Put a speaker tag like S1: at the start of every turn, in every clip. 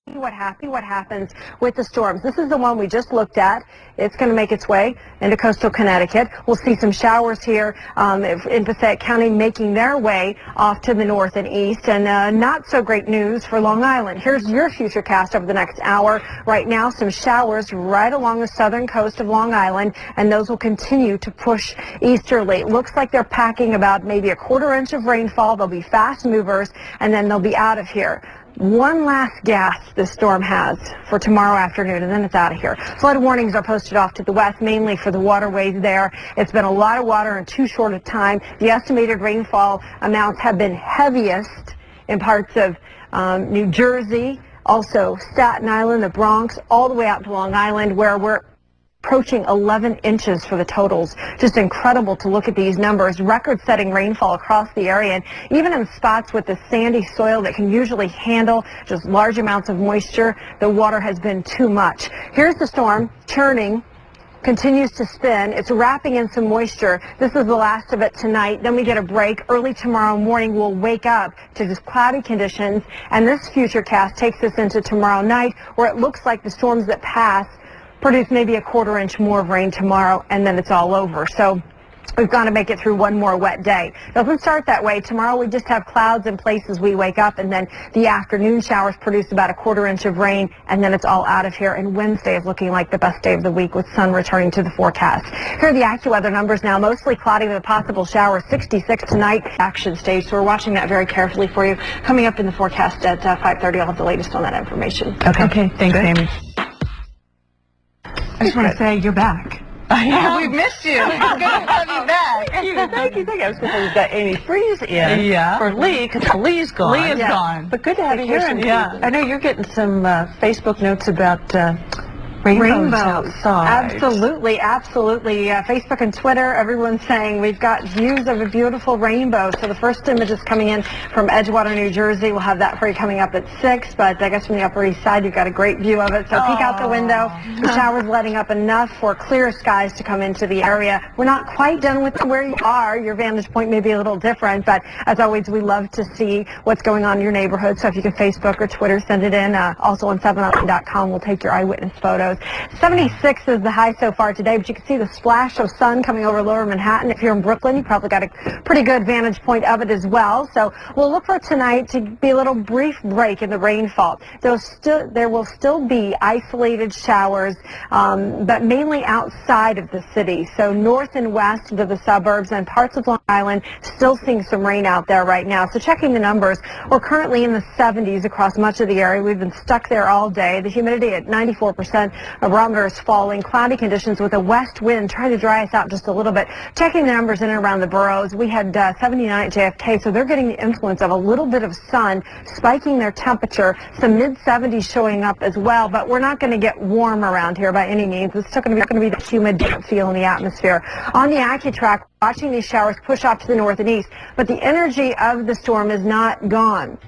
S1: What happens with the storms. This is the one we just looked at. It's going to make its way into coastal Connecticut. We'll see some showers here in Passaic County making their way off to the north and east, and not so great news for Long Island. Here's your futurecast over the next hour. Right now, some showers right along the southern coast of Long Island, and those will continue to push easterly. It looks like they're packing about maybe a quarter inch of rainfall. They'll be fast movers, and then they'll be out of here. One last gasp this storm has for tomorrow afternoon, and then it's out of here. Flood warnings are posted off to the west, mainly for the waterways there. It's been a lot of water in too short a time. The estimated rainfall amounts have been heaviest in parts of New Jersey, also Staten Island, the Bronx, all the way out to Long Island, where we're approaching 11 inches for the totals. Just incredible to look at these numbers. Record-setting rainfall across the area, and even in spots with the sandy soil that can usually handle just large amounts of moisture, the water has been too much. Here's the storm churning. Continues to spin. It's wrapping in some moisture. This is the last of it tonight. Then we get a break. Early tomorrow morning, we'll wake up to just cloudy conditions, and this futurecast takes us into tomorrow night, where it looks like the storms that pass produce maybe a quarter inch more of rain tomorrow, and then it's all over. So we've got to make it through one more wet day. Doesn't start that way. Tomorrow we just have clouds in places we wake up, and then the afternoon showers produce about a quarter inch of rain, and then it's all out of here. And Wednesday is looking like the best day of the week with sun returning to the forecast. Here are the AccuWeather numbers now. Mostly cloudy with a possible shower. 66 tonight. Action stage. So we're watching that very carefully for you. Coming up in the forecast at 5:30, I'll have the latest on that information.
S2: Okay. Thanks, Amy.
S3: I just want to say you're back.
S2: Yeah, we've missed you. It's good to have you back.
S3: Thank you. I was going to say we've got Amy Freeze in for Lee, because Lee's gone.
S2: Lee is gone.
S3: But good to have you here.
S2: Yeah.
S3: I know you're getting some Facebook notes about rainbows outside.
S1: Absolutely. Facebook and Twitter, everyone's saying we've got views of a beautiful rainbow. So the first image is coming in from Edgewater, New Jersey. We'll have that for you coming up at 6, but I guess from the Upper East Side, you've got a great view of it. So peek out the window. The shower's letting up enough for clear skies to come into the area. We're not quite done with where you are. Your vantage point may be a little different, but as always, we love to see what's going on in your neighborhood. So if you can Facebook or Twitter, send it in. Also on 7up.com, we'll take your eyewitness photos. 76 is the high so far today, but you can see the splash of sun coming over lower Manhattan. If you're in Brooklyn, you probably got a pretty good vantage point of it as well. So we'll look for tonight to be a little brief break in the rainfall. There will still be isolated showers, but mainly outside of the city. So north and west of the suburbs and parts of Long Island, still seeing some rain out there right now. So checking the numbers, we're currently in the 70s across much of the area. We've been stuck there all day. The humidity at 94%. A barometer is falling. Cloudy conditions with a west wind trying to dry us out just a little bit. Checking the numbers in and around the boroughs, we had 79 at JFK, so they're getting the influence of a little bit of sun, spiking their temperature. Some mid-70s showing up as well, but we're not going to get warm around here by any means. It's still going to be the humid feel in the atmosphere. On the AccuTrack, watching these showers push off to the north and east, but the energy of the storm is not gone.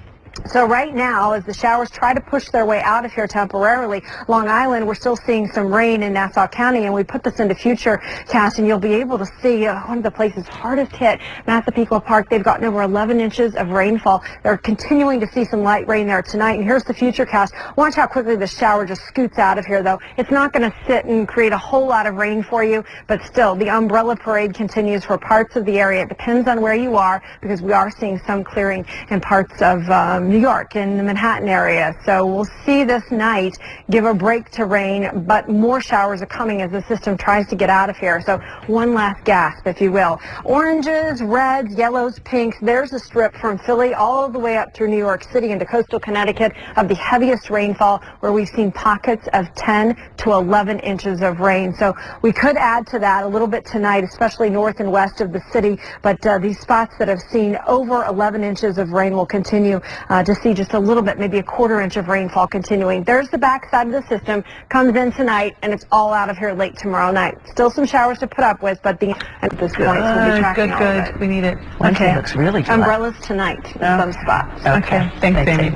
S1: So right now, as the showers try to push their way out of here temporarily, Long Island, we're still seeing some rain in Nassau County, and we put this into futurecast, and you'll be able to see one of the places hardest hit, Massapequa Park. They've gotten over 11 inches of rainfall. They're continuing to see some light rain there tonight, and here's the futurecast. Watch how quickly the shower just scoots out of here, though. It's not going to sit and create a whole lot of rain for you, but still, the umbrella parade continues for parts of the area. It depends on where you are, because we are seeing some clearing in parts of New York in the Manhattan area. So we'll see this night give a break to rain, but more showers are coming as the system tries to get out of here. So one last gasp, if you will. Oranges, reds, yellows, pinks. There's a strip from Philly all the way up through New York City into coastal Connecticut of the heaviest rainfall, where we've seen pockets of 10 to 11 inches of rain. So we could add to that a little bit tonight, especially north and west of the city, but these spots that have seen over 11 inches of rain will continue to see just a little bit, maybe a quarter inch of rainfall continuing. There's the backside of the system, comes in tonight, and it's all out of here late tomorrow night. Still some showers to put up with, but at this point, we'll be tracking all of it.
S3: We need it.
S2: Okay.
S3: Looks really good.
S1: Umbrellas tonight in some spots.
S3: Okay.
S2: Thanks, Amy.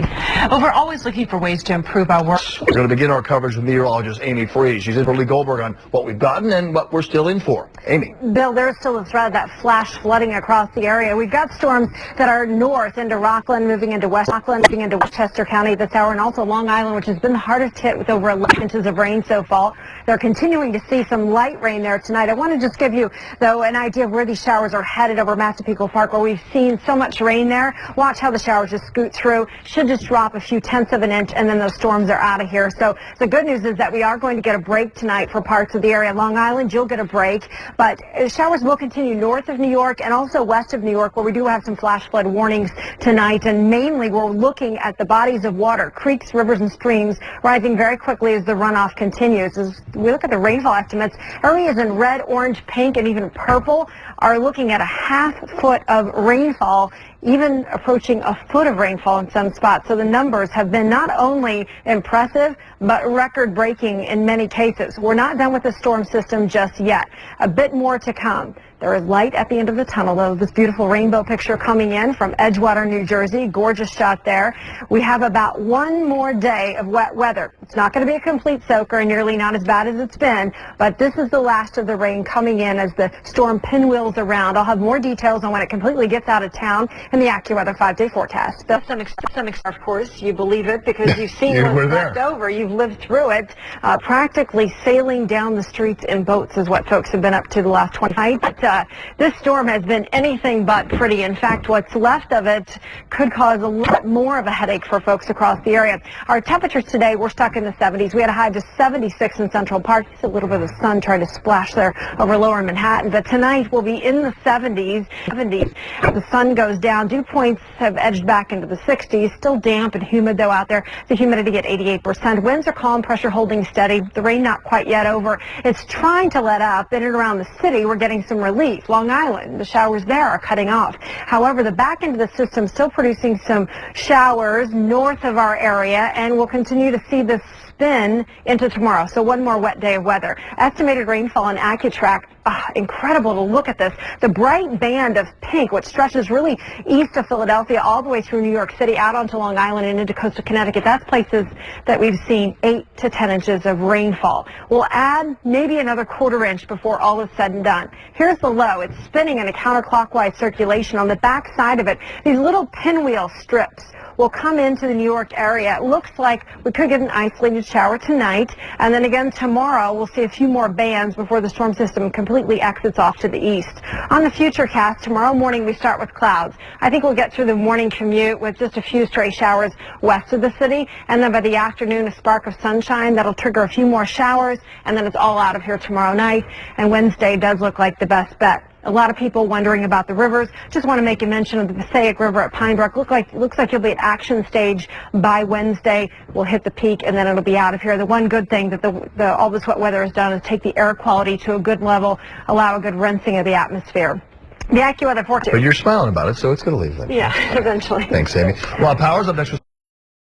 S2: Well, we're always looking for ways to improve our work.
S4: We're going to begin our coverage with meteorologist Amy Freeze. She's in for Lee Goldberg on what we've gotten and what we're still in for. Amy.
S1: Bill, there's still a threat of that flash flooding across the area. We've got storms that are north into Rockland, moving into west Rockland moving into Westchester County this hour, and also Long Island, which has been the hardest hit with over 11 inches of rain so far. They're continuing to see some light rain there tonight. I want to just give you, though, an idea of where these showers are headed over Massapequa Park, where we've seen so much rain there. Watch how the showers just scoot through. Should just drop a few tenths of an inch, and then those storms are out of here. So the good news is that we are going to get a break tonight for parts of the area. Long Island, you'll get a break, but showers will continue north of New York and also west of New York, where we do have some flash flood warnings tonight, and mainly we're looking at the bodies of water, creeks, rivers, and streams rising very quickly as the runoff continues. As we look at the rainfall estimates, areas in red, orange, pink, and even purple are looking at a half-foot of rainfall, even approaching a foot of rainfall in some spots. So the numbers have been not only impressive, but record-breaking in many cases. We're not done with the storm system just yet. A bit more to come. There is light at the end of the tunnel, though. This beautiful rainbow picture coming in from Edgewater, New Jersey. Gorgeous shot there. We have about one more day of wet weather. It's not going to be a complete soaker and nearly not as bad as it's been, but this is the last of the rain coming in as the storm pinwheels around. I'll have more details on when it completely gets out of town in the AccuWeather 5-day forecast. Of course, you believe it because you've seen what's left over. You've lived through it. Practically sailing down the streets in boats is what folks have been up to the last 20 nights. But this storm has been anything but pretty. In fact, what's left of it could cause a lot more of a headache for folks across the area. Our temperatures today, we're stuck in the 70s. We had a high of 76 in Central Park. Just a little bit of sun trying to splash there over lower Manhattan. But tonight we'll be in the 70s. The sun goes down. Dew points have edged back into the 60s. Still damp and humid, though, out there. The humidity at 88%. Winds are calm, pressure holding steady. The rain not quite yet over. It's trying to let up. In and around the city, we're getting some relief. Long Island, the showers there are cutting off. However, the back end of the system still producing some showers north of our area, and we'll continue to see this spin into tomorrow. So one more wet day of weather. Estimated rainfall on AccuTrack. Incredible to look at this. The bright band of pink, which stretches really east of Philadelphia all the way through New York City out onto Long Island and into coastal Connecticut. That's places that we've seen 8 to 10 inches of rainfall. We'll add maybe another quarter inch before all is said and done. Here's the low. It's spinning in a counterclockwise circulation. On the back side of it, these little pinwheel strips will come into the New York area. It looks like we could get an isolated shower tonight, and then again tomorrow we'll see a few more bands before the storm system completely exits off to the east. On the futurecast, tomorrow morning we start with clouds. I think we'll get through the morning commute with just a few stray showers west of the city, and then by the afternoon a spark of sunshine that'll trigger a few more showers, and then it's all out of here tomorrow night, and Wednesday does look like the best bet. A lot of people wondering about the rivers. Just want to make a mention of the Passaic River at Pine Brook. Looks like you'll be at action stage by Wednesday. We'll hit the peak and then it'll be out of here. The one good thing that all this wet weather has done is take the air quality to a good level, allow a good rinsing of the atmosphere. The AccuWeather forecast.
S4: But you're smiling about it, so it's going to leave then.
S1: Yeah, eventually.
S4: Thanks, Amy. Well, power's up next with